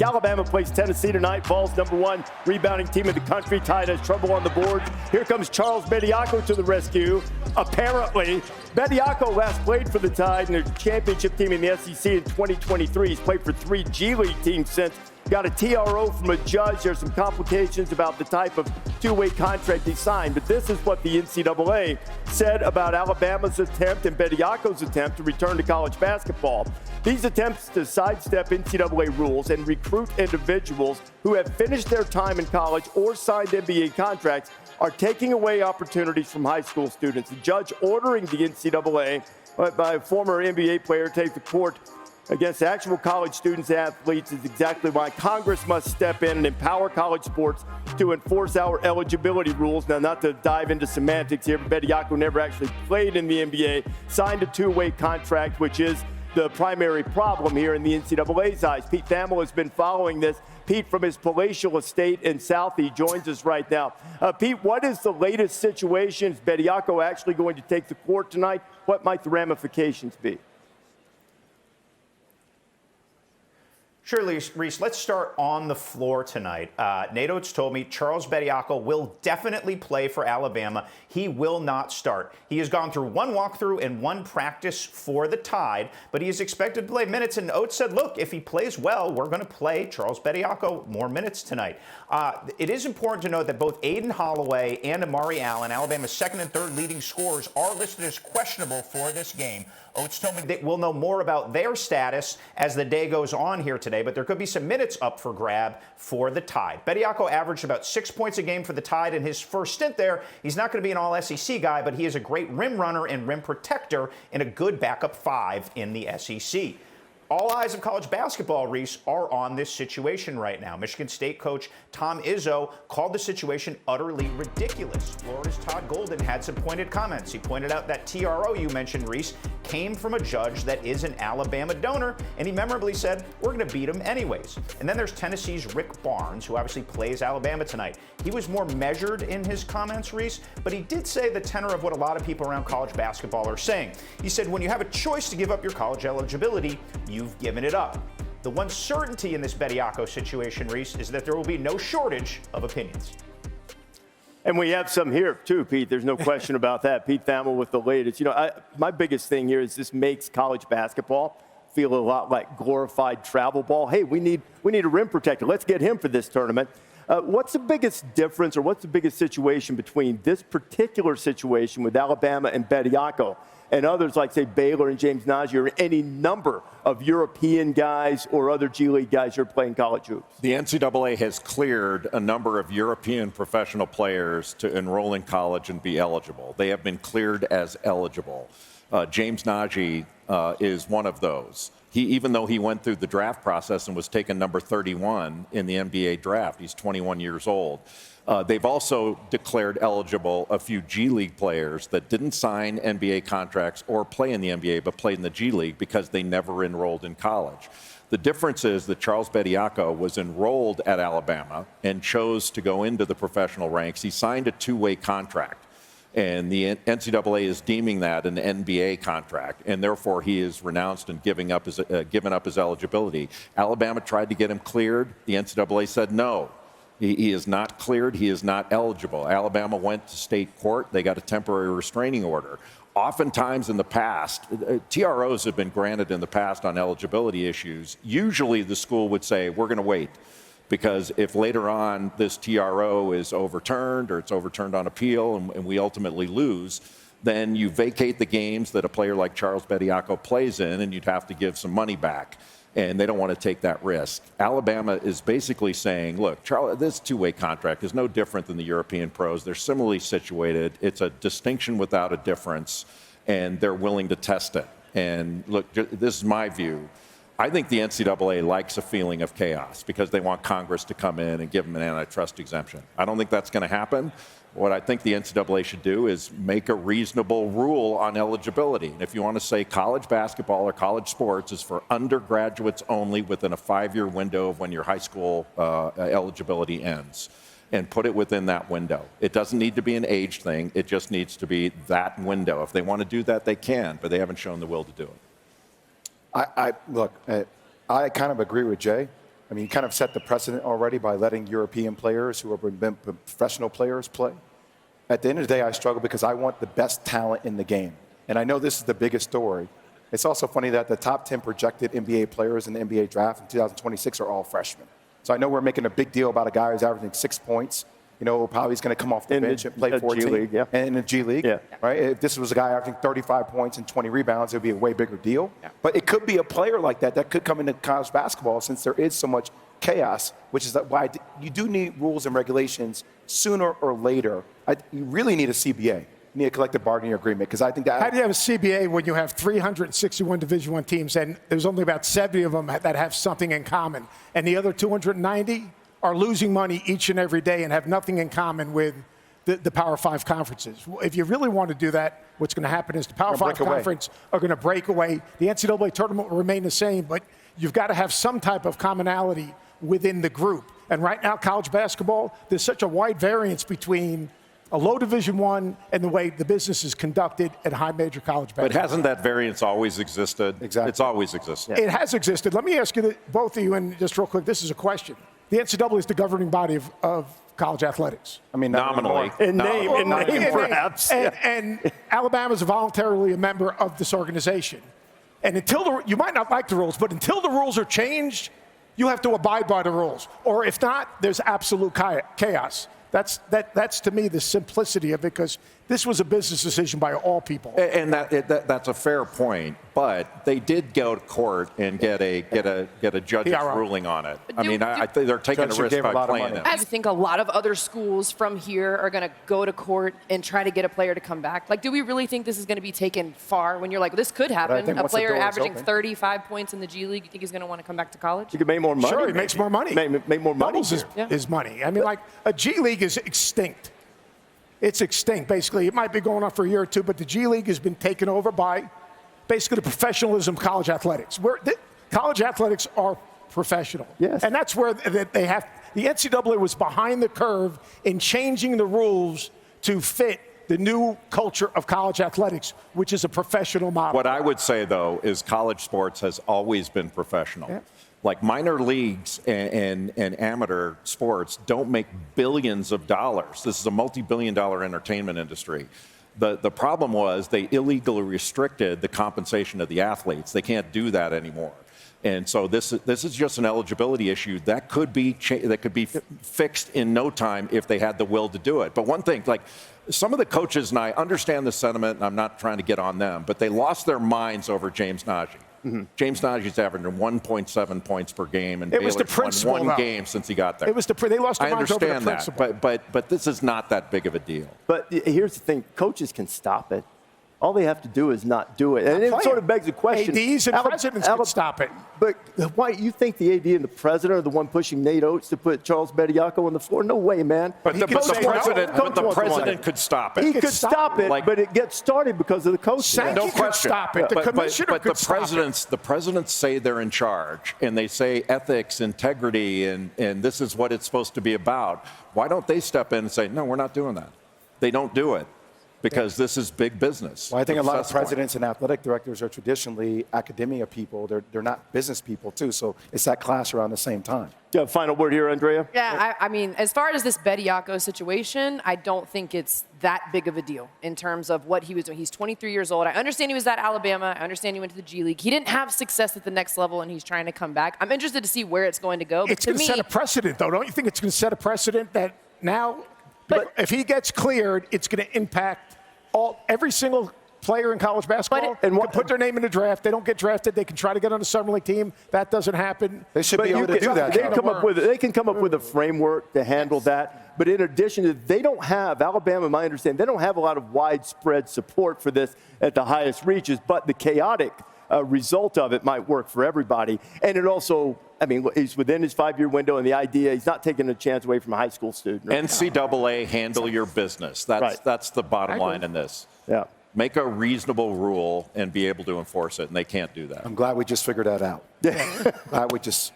Alabama plays Tennessee tonight. Vols #1 rebounding team in the country. Tide has trouble on the boards. Here comes Charles Bediako to the rescue. Apparently, Bediako last played for the Tide in their championship team in the SEC in 2023. He's played for 3 G League teams since. Got a TRO from a judge. There's some complications about the type of two-way contract he signed. But this is what the NCAA said about Alabama's attempt and Bediako's attempt to return to college basketball. These attempts to sidestep NCAA rules and recruit individuals who have finished their time in college or signed NBA contracts are taking away opportunities from high school students. The judge ordering the NCAA by a former NBA player take the court against actual college students and athletes is exactly why Congress must step in and empower college sports to enforce our eligibility rules. Now, not to dive into semantics here, but Bediako never actually played in the NBA, signed a two-way contract, which is the primary problem here in the NCAA's eyes. Pete Thamel has been following this. Pete, from his palatial estate in Southie, joins us right now. Pete, what is the latest situation? Is Bediako actually going to take the court tonight? What might the ramifications be? Sure, Reese. Let's start on the floor tonight. Nate Oates told me Charles Bediako will definitely play for Alabama. He will not start. He has gone through 1 walkthrough and 1 practice for the Tide, but he is expected to play minutes. And Oates said, look, if he plays well, we're going to play Charles Bediako more minutes tonight. It is important to note that both Aiden Holloway and Amari Allen, Alabama's second and third leading scorers, are listed as questionable for this game. Oates told me that we'll know more about their status as the day goes on here today, but there could be some minutes up for grab for the Tide. Bediako averaged about 6 points a game for the Tide in his first stint there. He's not going to be an all-SEC guy, but he is a great rim runner and rim protector and a good backup 5 in the SEC. All eyes of college basketball, Reese, are on this situation right now. Michigan State coach Tom Izzo called the situation utterly ridiculous. Florida's Todd Golden had some pointed comments. He pointed out that TRO you mentioned, Reese, came from a judge that is an Alabama donor, and he memorably said, we're going to beat him anyways. And then there's Tennessee's Rick Barnes, who obviously plays Alabama tonight. He was more measured in his comments, Reese, but he did say the tenor of what a lot of people around college basketball are saying. He said, when you have a choice to give up your college eligibility, you've given it up. The one certainty in this Bediako situation, Reese, is that there will be no shortage of opinions. And we have some here, too, Pete. There's no question about that. Pete Thamel with the latest. You know, my biggest thing here is this makes college basketball feel a lot like glorified travel ball. Hey, we need a rim protector. Let's get him for this tournament. What's the biggest difference or what's the biggest situation between this particular situation with Alabama and Bediako and others like, say, Baylor and James Najee or any number of European guys or other G League guys who are playing college hoops? The NCAA has cleared a number of European professional players to enroll in college and be eligible. They have been cleared as eligible. James Najee is one of those. Even though he went through the draft process and was taken number 31 in the NBA draft, he's 21 years old. They've also declared eligible a few G League players that didn't sign NBA contracts or play in the NBA but played in the G League because they never enrolled in college. The difference is that Charles Bediako was enrolled at Alabama and chose to go into the professional ranks. He signed a 2-way contract. And the NCAA is deeming that an NBA contract, and therefore he is renounced and given up his eligibility. Alabama tried to get him cleared. The NCAA said no. He is not cleared. He is not eligible. Alabama went to state court. They got a temporary restraining order. Oftentimes in the past, TROs have been granted in the past on eligibility issues. Usually the school would say, we're going to wait. Because if later on this TRO is overturned or it's overturned on appeal and we ultimately lose, then you vacate the games that a player like Charles Bediako plays in and you'd have to give some money back. And they don't want to take that risk. Alabama is basically saying, look, Charles, this 2-way contract is no different than the European pros. They're similarly situated. It's a distinction without a difference, and they're willing to test it. And look, this is my view. I think the NCAA likes a feeling of chaos because they want Congress to come in and give them an antitrust exemption. I don't think that's going to happen. What I think the NCAA should do is make a reasonable rule on eligibility. And if you want to say college basketball or college sports is for undergraduates only within a 5-year window of when your high school eligibility ends, and put it within that window. It doesn't need to be an age thing. It just needs to be that window. If they want to do that, they can, but they haven't shown the will to do it. Look, I kind of agree with Jay. I mean, you kind of set the precedent already by letting European players who have been professional players play. At the end of the day, I struggle because I want the best talent in the game. And I know this is the biggest story. It's also funny that the top 10 projected NBA players in the NBA draft in 2026 are all freshmen. So I know we're making a big deal about a guy who's averaging 6 points. You know, probably he's going to come off the bench and play 14. G League, yeah. And in the G League, yeah. Right? If this was a guy averaging 35 points and 20 rebounds, it would be a way bigger deal. Yeah. But it could be a player like that could come into college basketball since there is so much chaos, which is why you do need rules and regulations sooner or later. You really need a CBA. You need a collective bargaining agreement because I think that. How do you have a CBA when you have 361 Division I teams and there's only about 70 of them that have something in common, and the other 290 are losing money each and every day and have nothing in common with the Power 5 conferences? If you really want to do that, what's going to happen is the Power 5 conference are going to break away. The NCAA tournament will remain the same, but you've got to have some type of commonality within the group. And right now, college basketball, there's such a wide variance between a low Division I and the way the business is conducted at high major college basketball. But hasn't that variance always existed? Exactly. It's always existed. It has existed. Let me ask you, both of you, and just real quick, this is a question. The NCAA is the governing body of college athletics. I mean, nominally. In name, perhaps. And Alabama is voluntarily a member of this organization. And until you might not like the rules, but until the rules are changed, you have to abide by the rules. Or if not, there's absolute chaos. That's to me the simplicity of it, because this was a business decision by all people. And that's a fair point, but they did go to court and get a judge's ruling on it. I mean, I think they're taking a risk by playing it. I think a lot of other schools from here are going to go to court and try to get a player to come back. Like, do we really think this is going to be taken far when you're like, this could happen? A player averaging 35 points in the G League, you think he's going to want to come back to college? You could make more money. Sure, he makes more money. Make more money. Doubles is money. I mean, like, a G League is extinct. It's extinct, basically. It might be going on for a year or two, but the G League has been taken over by basically the professionalism of college athletics. College athletics are professional. Yes. And that's where they have – the NCAA was behind the curve in changing the rules to fit the new culture of college athletics, which is a professional model. What I would say, though, is college sports has always been professional. Yeah. Like minor leagues and amateur sports don't make billions of dollars. This is a multi-billion-dollar entertainment industry. The problem was they illegally restricted the compensation of the athletes. They can't do that anymore. And so this is just an eligibility issue that could be fixed in no time if they had the will to do it. But one thing, like some of the coaches, and I understand the sentiment, and I'm not trying to get on them, but they lost their minds over James Nagy. Mm-hmm. James Nagi's averaging 1.7 points per game, and Baylor's won one game since he got there. It was they lost their minds over the principle. I understand that, but this is not that big of a deal. But here's the thing: coaches can stop it. All they have to do is not do it. And it sort of begs the question. ADs and presidents can stop it. But why you think the AD and the president are the one pushing Nate Oates to put Charles Bediako on the floor? No way, man. But the president could stop it. He could stop it, but it gets started because of the coach. No question. Stop it. The commissioner could stop it. The presidents say they're in charge, and they say ethics, integrity, and this is what it's supposed to be about. Why don't they step in and say, no, we're not doing that? They don't do it. Because this is big business. Well, I think a lot of presidents and athletic directors are traditionally academia people. They're not business people, too. So it's that class around the same time. Yeah, final word here, Andrea? Yeah, I mean, as far as this Bediako situation, I don't think it's that big of a deal in terms of what he was doing. He's 23 years old. I understand he was at Alabama. I understand he went to the G League. He didn't have success at the next level, and he's trying to come back. I'm interested to see where it's going to go. It's going to set a precedent, though. Don't you think it's going to set a precedent that now, if he gets cleared, it's going to impact every single player in college basketball can put their name in the draft. They don't get drafted. They can try to get on a summer league team. That doesn't happen. They should be able to do that. They can come up with a framework to handle that. But in addition to they don't have, Alabama, my understanding, they don't have a lot of widespread support for this at the highest reaches, but the chaotic result of it might work for everybody. And it also, I mean, he's within his 5-year window, and the idea, he's not taking a chance away from a high school student. NCAA, handle your business. That's the bottom line in this. Yeah. Make a reasonable rule and be able to enforce it, and they can't do that. I'm glad we just figured that out. Yeah. Glad we just